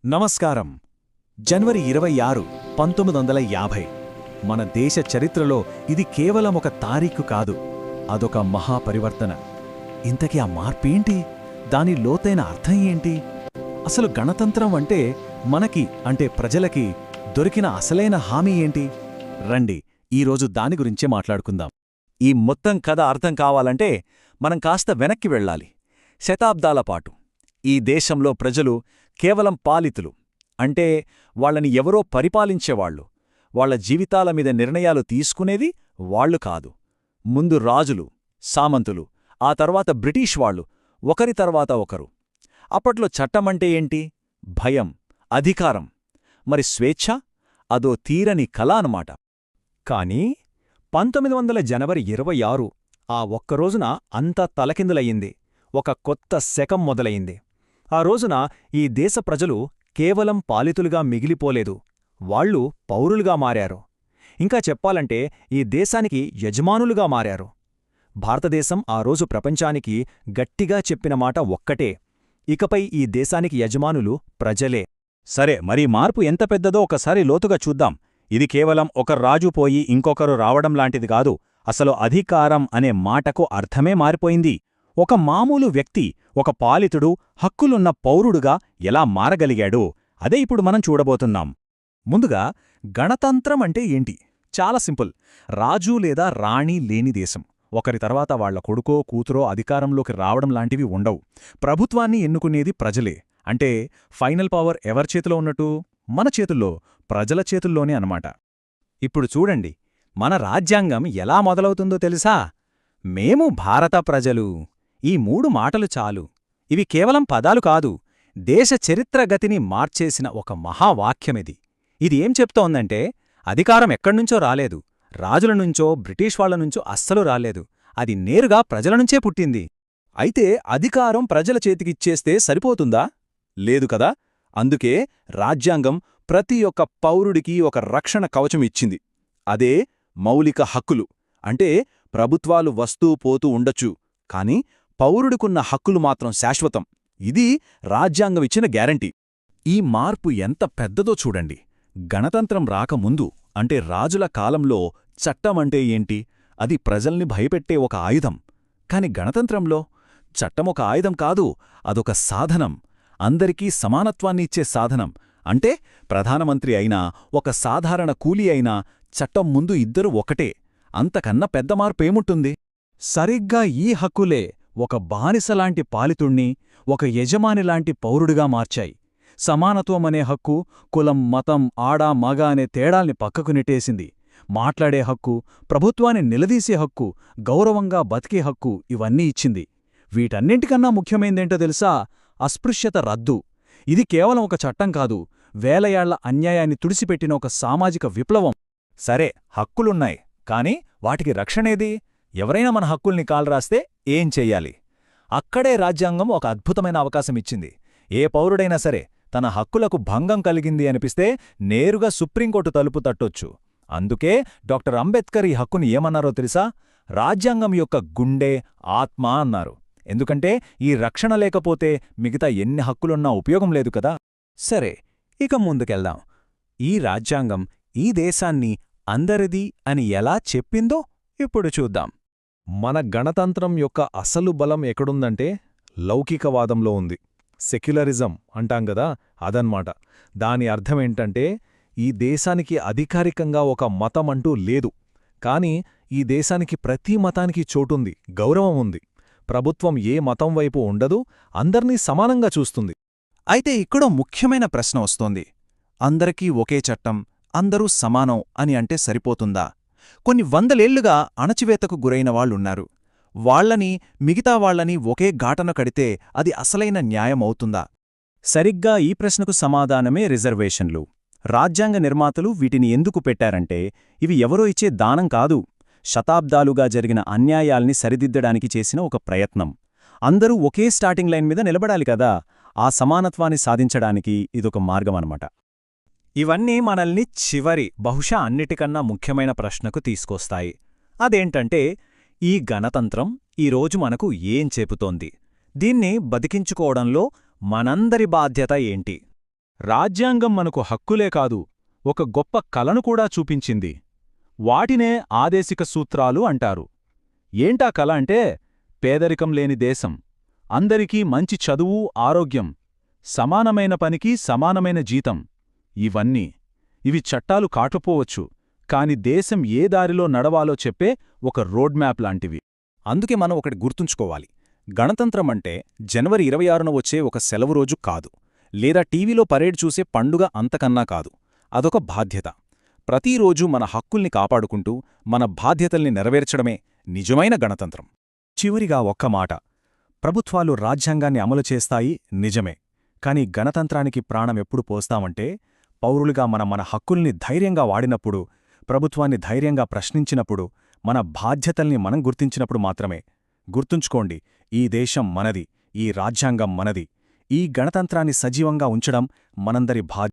నమస్కారం. జనవరి 26, 1950. మన దేశ చరిత్రలో ఇది కేవలం ఒక తారీఖు కాదు, అదొక మహాపరివర్తన. ఇంతకీ ఆ మార్పేంటి? దాని లోతైన అర్థం ఏంటి? అసలు గణతంత్రం అంటే మనకి, అంటే ప్రజలకి దొరికిన అసలైన హామీ ఏంటి? రండి, ఈరోజు దాని గురించే మాట్లాడుకుందాం. ఈ మొత్తం కథ అర్థం కావాలంటే మనం కాస్త వెనక్కి వెళ్ళాలి. శతాబ్దాల పాటు ఈ దేశంలో ప్రజలు కేవలం పాలితులు, అంటే వాళ్ళని ఎవరో పరిపాలించేవాళ్లు, వాళ్ల జీవితాల మీద నిర్ణయాలు తీసుకునేది వాళ్లు కాదు. ముందు రాజులు, సామంతులు, ఆ తర్వాత బ్రిటిష్ వాళ్ళు, ఒకరి తర్వాత ఒకరు. అప్పట్లో చట్టమంటే ఏంటి? భయం, అధికారం. మరి స్వేచ్ఛ? అదో తీరని కల అన్నమాట. కానీ 1900 జనవరి 26 ఆ ఒక్కరోజున అంతా తలకిందులయ్యింది. ఒక కొత్త శకం మొదలయింది. ఆ రోజున ఈ దేశ ప్రజలు కేవలం పాలితులుగా మిగిలిపోలేదు, వాళ్ళు పౌరులుగా మారారు. ఇంకా చెప్పాలంటే ఈ దేశానికి యజమానులుగా మారారు. భారతదేశం ఆ రోజు ప్రపంచానికి గట్టిగా చెప్పిన మాట ఒక్కటే: ఇకపై ఈ దేశానికి యజమానులు ప్రజలే. సరే, మరి మార్పు ఎంత పెద్దదో ఒకసారి లోతుగా చూద్దాం. ఇది కేవలం ఒక రాజు పోయి ఇంకొకరు రావడం లాంటిది కాదు. అసలు అధికారం అనే మాటకు అర్థమే మారిపోయింది. ఒక మామూలు వ్యక్తి, ఒక పాలితుడు, హక్కులున్న పౌరుడుగా ఎలా మారగలిగాడు, అదే ఇప్పుడు మనం చూడబోతున్నాం. ముందుగా, గణతంత్రం అంటే ఏంటి? చాలా సింపుల్. రాజు లేదా రాణి లేని దేశం. ఒకరి తర్వాత వాళ్ల కొడుకో కూతురో అధికారంలోకి రావడం లాంటివి ఉండవు. ప్రభుత్వాన్ని ఎన్నుకునేది ప్రజలే. అంటే ఫైనల్ పవర్ ఎవరి చేతిలో ఉన్నట్టు? మన చేతుల్లో, ప్రజల చేతుల్లోనే అన్నమాట. ఇప్పుడు చూడండి, మన రాజ్యాంగం ఎలా మొదలవుతుందో తెలుసా? మేము భారత ప్రజలు. ఈ 3 మాటలు చాలు. ఇవి కేవలం పదాలు కాదు, దేశ చరిత్ర గతిని మార్చేసిన ఒక మహావాక్యమిది. ఇది ఏం చెప్తోందంటే, అధికారం ఎక్కడ్నుంచో రాలేదు, రాజులనుంచో బ్రిటిష్ వాళ్లనుంచో అస్సలు రాలేదు. అది నేరుగా ప్రజలనుంచే పుట్టింది. అయితే అధికారం ప్రజల చేతికిచ్చేస్తే సరిపోతుందా? లేదు కదా. అందుకే రాజ్యాంగం ప్రతి ఒక్క పౌరుడికి ఒక రక్షణ కవచం ఇచ్చింది. అదే మౌలిక హక్కులు. అంటే ప్రభుత్వాలు వస్తూ పోతూ ఉండొచ్చు, కాని పౌరుడికున్న హక్కులు మాత్రం శాశ్వతం. ఇది రాజ్యాంగమిచ్చిన గ్యారంటీ. ఈ మార్పు ఎంత పెద్దదో చూడండి. గణతంత్రం రాకముందు, అంటే రాజుల కాలంలో చట్టమంటే ఏంటి? అది ప్రజల్ని భయపెట్టే ఒక ఆయుధం. కాని గణతంత్రంలో చట్టమొక ఆయుధం కాదు, అదొక సాధనం. అందరికీ సమానత్వాన్ని ఇచ్చే సాధనం. అంటే ప్రధానమంత్రి అయినా, ఒక సాధారణ కూలీ అయినా చట్టం ముందు ఇద్దరు ఒకటే. అంతకన్నా పెద్ద మార్పేముంటుంది? సరిగ్గా ఈ హక్కులే ఒక బానిసలాంటి పాలితుణ్ణి ఒక యజమానిలాంటి పౌరుడిగా మార్చాయి. సమానత్వమనే హక్కు కులం, మతం, ఆడ, మగ అనే తేడాల్ని పక్కకు నెట్టేసింది. మాట్లాడే హక్కు, ప్రభుత్వాన్ని నిలదీసే హక్కు, గౌరవంగా బతికే హక్కు ఇవన్నీ ఇచ్చింది. వీటన్నింటికన్నా ముఖ్యమైందేంటో తెలుసా? అస్పృశ్యత రద్దు. ఇది కేవలం ఒక చట్టం కాదు, వేల ఏళ్ల అన్యాయాన్ని తుడిసిపెట్టిన ఒక సామాజిక విప్లవం. సరే, హక్కులున్నాయి, కాని వాటికి రక్షణేది? ఎవరైనా మన హక్కుల్ని కాలరాస్తే ఏం చెయ్యాలి? అక్కడే రాజ్యాంగం ఒక అద్భుతమైన అవకాశమిచ్చింది. ఏ పౌరుడైనా సరే తన హక్కులకు భంగం కలిగింది అనిపిస్తే నేరుగా సుప్రీంకోర్టు తలుపు తట్టొచ్చు. అందుకే డాక్టర్ అంబేద్కర్ ఈ హక్కుని ఏమన్నారో తెలుసా? రాజ్యాంగం యొక్క గుండె, ఆత్మ అన్నారు. ఎందుకంటే ఈ రక్షణ లేకపోతే మిగతా ఎన్ని హక్కులున్నా ఉపయోగం లేదు కదా. సరే, ఇక ముందుకెళ్దాం. ఈ రాజ్యాంగం ఈ దేశాన్ని అందరిది అని ఎలా చెప్పిందో ఇప్పుడు చూద్దాం. మన గణతంత్రం యొక్క అసలు బలం ఎక్కడుందంటే లౌకికవాదంలో ఉంది. సెక్యులరిజం అంటాం గదా, అదన్మాట. దాని అర్థమేంటంటే, ఈ దేశానికి అధికారికంగా ఒక మతమంటూ లేదు, కాని ఈ దేశానికి ప్రతి మతానికి చోటుంది, గౌరవం ఉంది. ప్రభుత్వం ఏ మతం వైపు ఉండదు, అందర్నీ సమానంగా చూస్తుంది. అయితే ఇక్కడో ముఖ్యమైన ప్రశ్న వస్తోంది. అందరికీ ఒకే చట్టం, అందరూ సమానం అని అంటే సరిపోతుందా? కొన్ని వందలేళ్లుగా అణచివేతకు గురైన వాళ్ళున్నారు. వాళ్లని, మిగతా వాళ్లని ఒకే ఘాటన కడితే అది అసలైన న్యాయమవుతుందా? సరిగ్గా ఈ ప్రశ్నకు సమాధానమే రిజర్వేషన్లు. రాజ్యాంగ నిర్మాతలు వీటిని ఎందుకు పెట్టారంటే, ఇవి ఎవరో ఇచ్చే దానం కాదు, శతాబ్దాలుగా జరిగిన అన్యాయాల్ని సరిదిద్దడానికి చేసిన ఒక ప్రయత్నం. అందరూ ఒకే స్టార్టింగ్ లైన్ మీద నిలబడాలి కదా, ఆ సమానత్వాన్ని సాధించడానికి ఇదొక మార్గమన్నమాట. ఇవన్నీ మనల్ని చివరి, బహుశా అన్నిటికన్నా ముఖ్యమైన ప్రశ్నకు తీసుకొస్తాయి. అదేంటంటే, ఈ గణతంత్రం ఈరోజు మనకు ఏం చెబుతోంది? దీన్ని బతికించుకోవడంలో మనందరి బాధ్యత ఏంటి? రాజ్యాంగం మనకు హక్కులే కాదు, ఒక గొప్ప కలను కూడా చూపించింది. వాటినే ఆదేశిక సూత్రాలు అంటారు. ఏంటా కల అంటే, పేదరికం లేని దేశం, అందరికీ మంచి చదువు, ఆరోగ్యం, సమానమైన పనికి సమానమైన జీతం. ఇవి చట్టాలు కాకపోవచ్చు, కాని దేశం ఏ దారిలో నడవాలో చెప్పే ఒక రోడ్ మ్యాప్ లాంటివి. అందుకే మనం ఒకటి గుర్తుంచుకోవాలి. గణతంత్రమంటే జనవరి 26న వచ్చే ఒక సెలవు రోజు కాదు, లేదా టీవీలో పరేడ్ చూసే పండుగ అంతకన్నా కాదు. అదొక బాధ్యత. ప్రతిరోజూ మన హక్కుల్ని కాపాడుకుంటూ మన బాధ్యతల్ని నెరవేర్చడమే నిజమైన గణతంత్రం. చివరిగా ఒక్క మాట. ప్రభుత్వాలు రాజ్యాంగాన్ని అమలు చేస్తాయి నిజమే, కాని గణతంత్రానికి ప్రాణమెప్పుడు పోస్తామంటే పౌరులుగా మన హక్కుల్ని ధైర్యంగా వాడినప్పుడు, ప్రభుత్వాన్ని ధైర్యంగా ప్రశ్నించినప్పుడు, మన బాధ్యతల్ని మనం గుర్తించినప్పుడు మాత్రమే. గుర్తుంచుకోండి, ఈ దేశం మనది, ఈ రాజ్యాంగం మనది. ఈ గణతంత్రాన్ని సజీవంగా ఉంచడం మనందరి బాధ్యత.